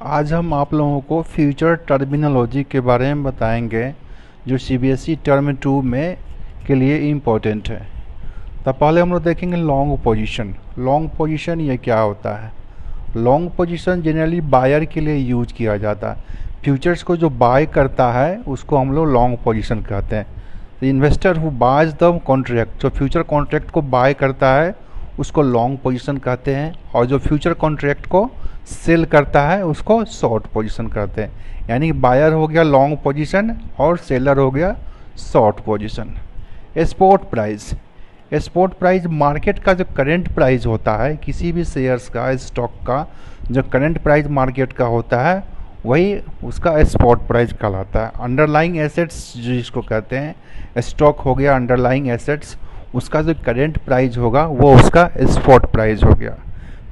आज हम आप लोगों को फ्यूचर टर्मिनोलॉजी के बारे में बताएंगे जो सीबीएसई टर्म 2 में के लिए इम्पोर्टेंट है। तो पहले हम लोग देखेंगे लॉन्ग पोजीशन। लॉन्ग पोजीशन ये क्या होता है? लॉन्ग पोजीशन जनरली बायर के लिए यूज किया जाता है। फ्यूचर्स को जो बाय करता है उसको हम लोग लॉन्ग पोजीशन कहते हैं। तो investor who boys the contract, जो फ्यूचर कॉन्ट्रैक्ट को बाय करता है उसको लॉन्ग पोजीशन कहते हैं, और जो फ्यूचर कॉन्ट्रैक्ट को सेल करता है उसको शॉर्ट पोजीशन कहते हैं। यानी बायर हो गया लॉन्ग पोजीशन और सेलर हो गया short position. Spot price, spot price market का जो करंट प्राइस होता है किसी भी शेयर्स का, स्टॉक का जो करंट प्राइस मार्केट का होता है वही उसका स्पॉट प्राइस कहलाता है। अंडरलाइंग एसेट्स जिसको कहते हैं, स्टॉक हो गया अंडरलाइंग एसेट्स, उसका जो करंट प्राइस होगा वो उसका स्पॉट प्राइस हो गया।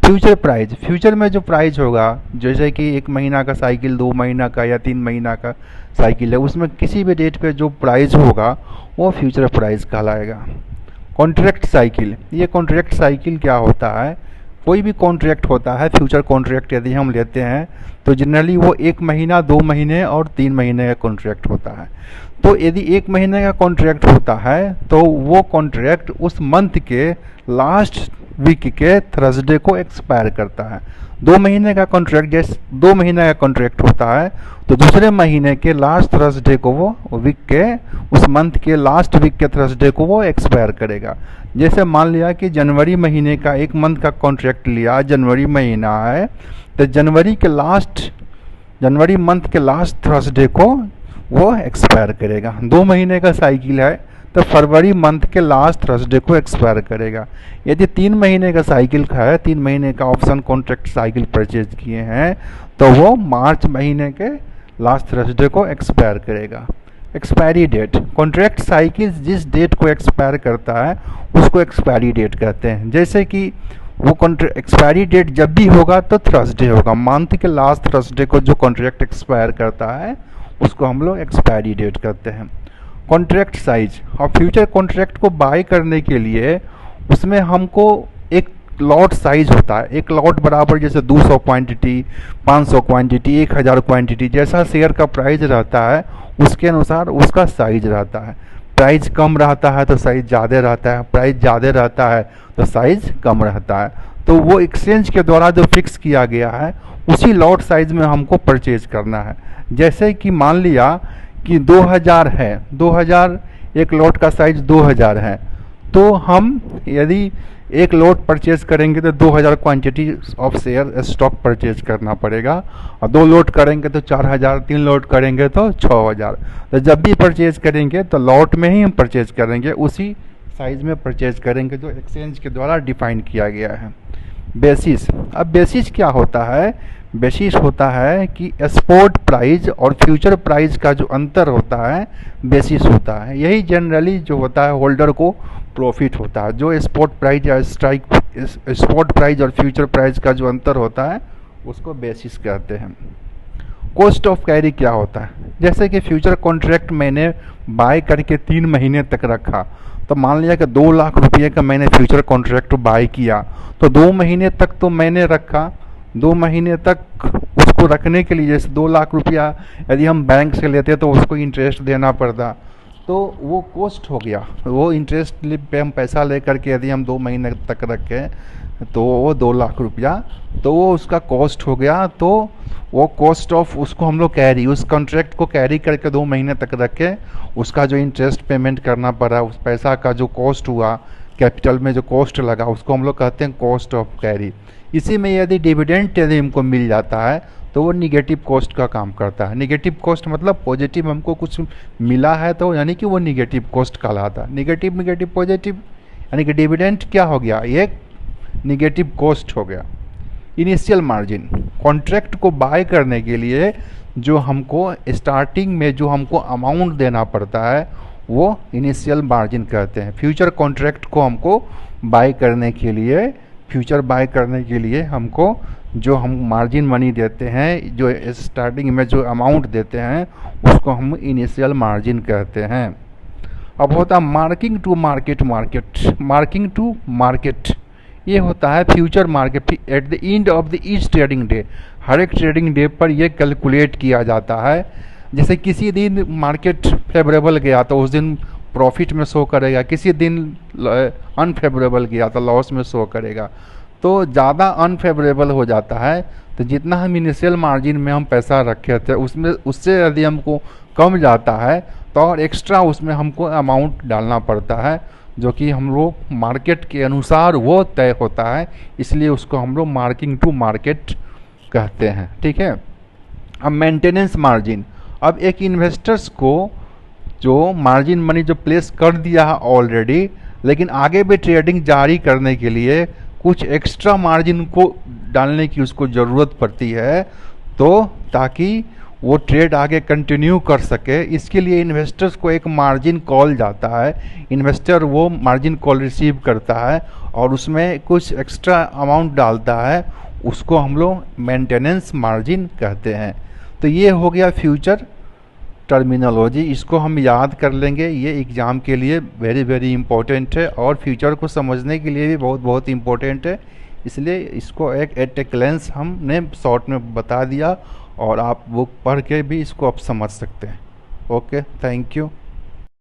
फ्यूचर प्राइस, फ्यूचर में जो प्राइस होगा जैसे कि 1 महीना का साइकिल, 2 महीना का या 3 महीना का साइकिल है, उसमें किसी भी डेट पे जो प्राइस होगा वो फ्यूचर प्राइस कहलाएगा। कॉन्ट्रैक्ट साइकिल, ये कॉन्ट्रैक्ट साइकिल क्या होता है? कोई भी कॉन्ट्रैक्ट होता है, फ्यूचर कॉन्ट्रैक्ट यदि हम लेते हैं तो जनरली वो 1 महीना, 2 महीने और 3 महीने का कॉन्ट्रैक्ट होता है। तो यदि 1 महीने का कॉन्ट्रैक्ट होता है तो वो कॉन्ट्रैक्ट उस मंथ के लास्ट वीक के थर्सडे को एक्सपायर करता है। 2 महीने का कॉन्ट्रैक्ट, जैसे 2 महीने का कॉन्ट्रैक्ट होता है तो दूसरे महीने के लास्ट थर्सडे को वो वीक के, उस मंथ के लास्ट वीक के थर्सडे को वो एक्सपायर करेगा। जैसे मान लिया कि जनवरी महीने का 1 मंथ का कॉन्ट्रैक्ट लिया, जनवरी महीना है तो जनवरी मंथ के लास्ट थर्सडे को वो एक्सपायर करेगा। 2 महीने का साइकिल है तो फरवरी मंथ के लास्ट थर्सडे को एक्सपायर करेगा। यदि 3 महीने का साइकिल का है, 3 महीने का ऑप्शन कॉन्ट्रैक्ट साइकिल परचेज किए हैं तो वो मार्च महीने के लास्ट थर्सडे को एक्सपायर करेगा। एक्सपायरी डेट, कॉन्ट्रैक्ट साइकिल जिस डेट को एक्सपायर करता है उसको एक्सपायरी डेट कहते हैं। जैसे कि वो एक्सपायरी डेट जब भी होगा तो थर्सडे होगा, मंथ के लास्ट थर्सडे को जो कॉन्ट्रैक्ट एक्सपायर करता है उसको हम लोग एक्सपायरी डेट कहते हैं। कॉन्ट्रैक्ट साइज, और फ्यूचर कॉन्ट्रैक्ट को बाय करने के लिए उसमें हमको एक लॉट साइज होता है। एक लॉट बराबर जैसे 200 क्वांटिटी, 500 क्वांटिटी, 1000 क्वांटिटी, जैसा शेयर का प्राइस रहता है उसके अनुसार उसका साइज रहता है। प्राइस कम रहता है तो साइज ज़्यादा रहता है, प्राइस ज़्यादा रहता है तो साइज कम रहता है। तो वो एक्सचेंज के द्वारा जो फिक्स किया गया है उसी लॉट साइज में हमको परचेज करना है। जैसे कि मान लिया कि 2000 है, 2000 एक लॉट का साइज 2000 है, तो हम यदि एक लॉट परचेज करेंगे तो 2000 quantity of share stock purchase करना पड़ेगा, और 2 लॉट करेंगे तो 4000, 3 लॉट करेंगे तो 6000। तो जब भी परचेज करेंगे तो लॉट में ही हम परचेज करेंगे, उसी साइज में परचेज करेंगे जो एक्सचेंज के द्वारा डिफाइन किया गया है। बेसिस, अब बेसिस क्या होता है? बेसिस होता है कि स्पॉट प्राइस और फ्यूचर प्राइस का जो अंतर होता है बेसिस होता है। यही जनरली जो होता है होल्डर को प्रॉफिट होता है। जो स्पॉट प्राइस या स्पॉट प्राइस और फ्यूचर प्राइस का जो अंतर होता है उसको बेसिस कहते हैं। कॉस्ट ऑफ कैरी क्या होता है? जैसे कि फ्यूचर कॉन्ट्रैक्ट मैंने बाय करके 3 महीने तक रखा, तो मान लिया कि 2 लाख रुपये का मैंने फ्यूचर कॉन्ट्रैक्ट बाय किया, तो 2 महीने तक तो मैंने रखा। 2 महीने तक उसको रखने के लिए जैसे 2 लाख रुपया यदि हम बैंक से लेते तो उसको इंटरेस्ट देना पड़ता, तो वो कॉस्ट हो गया। वो इंटरेस्ट पे हम पैसा लेकर के यदि हम 2 महीने तक रखें तो वो 2 लाख रुपया, तो वो उसका कॉस्ट हो गया। तो वो कॉस्ट ऑफ उसको हम लोग कैरी, उस कॉन्ट्रैक्ट को कैरी करके 2 महीने तक रखे, उसका जो इंटरेस्ट पेमेंट करना पड़ा, उस पैसा का जो कॉस्ट हुआ, कैपिटल में जो कॉस्ट लगा, उसको हम लोग कहते हैं कॉस्ट ऑफ कैरी। इसी में यदि डिविडेंड यदि हमको मिल जाता है तो वो निगेटिव कॉस्ट का काम करता है। निगेटिव कॉस्ट मतलब पॉजिटिव हमको कुछ मिला है तो यानी कि वो निगेटिव कॉस्ट कहलाता है। निगेटिव निगेटिव पॉजिटिव यानी कि डिविडेंड क्या हो गया? ये निगेटिव कॉस्ट हो गया। इनिशियल मार्जिन, कॉन्ट्रैक्ट को बाय करने के लिए जो हमको स्टार्टिंग में जो हमको अमाउंट देना पड़ता है वो इनिशियल मार्जिन कहते हैं। फ्यूचर कॉन्ट्रैक्ट को हमको बाय करने के लिए, फ्यूचर बाय करने के लिए हमको जो हम मार्जिन मनी देते हैं, जो स्टार्टिंग में जो अमाउंट देते हैं उसको हम इनिशियल मार्जिन कहते हैं। अब होता है marking to market, marking to market ये होता है future market at the end of the each trading day. हर एक ट्रेडिंग डे पर ये कैलकुलेट किया जाता है। जैसे किसी दिन मार्केट फेवरेबल गया तो उस दिन प्रॉफिट में शो करेगा, किसी दिन अनफेवरेबल गया तो लॉस में शो करेगा। तो ज़्यादा अनफेवरेबल हो जाता है तो जितना हम इनिशियल मार्जिन में हम पैसा रखे थे उसमें उससे यदि हमको कम जाता है तो और एक्स्ट्रा उसमें हमको अमाउंट डालना पड़ता है, जो कि हम लोग मार्केट के अनुसार वो तय होता है, इसलिए उसको हम लोग मार्किंग टू मार्केट कहते हैं। ठीक है। अब मेंटेनेंस मार्जिन, अब एक इन्वेस्टर्स को जो मार्जिन मनी जो प्लेस कर दिया है ऑलरेडी, लेकिन आगे भी ट्रेडिंग जारी करने के लिए कुछ एक्स्ट्रा मार्जिन को डालने की उसको ज़रूरत पड़ती है, तो ताकि वो ट्रेड आगे कंटिन्यू कर सके। इसके लिए इन्वेस्टर्स को एक मार्जिन कॉल जाता है, इन्वेस्टर वो मार्जिन कॉल रिसीव करता है और उसमें कुछ एक्स्ट्रा अमाउंट डालता है, उसको हम लोग मेंटेनेंस मार्जिन कहते हैं। तो ये हो गया फ्यूचर टर्मिनोलॉजी, इसको हम याद कर लेंगे, ये एग्ज़ाम के लिए वेरी वेरी इंपॉर्टेंट है और फ्यूचर को समझने के लिए भी बहुत बहुत इंपॉर्टेंट है। इसलिए इसको एक एट ए ग्लेंस हमने शॉर्ट में बता दिया और आप बुक पढ़ के भी इसको आप समझ सकते हैं। Okay, thank you.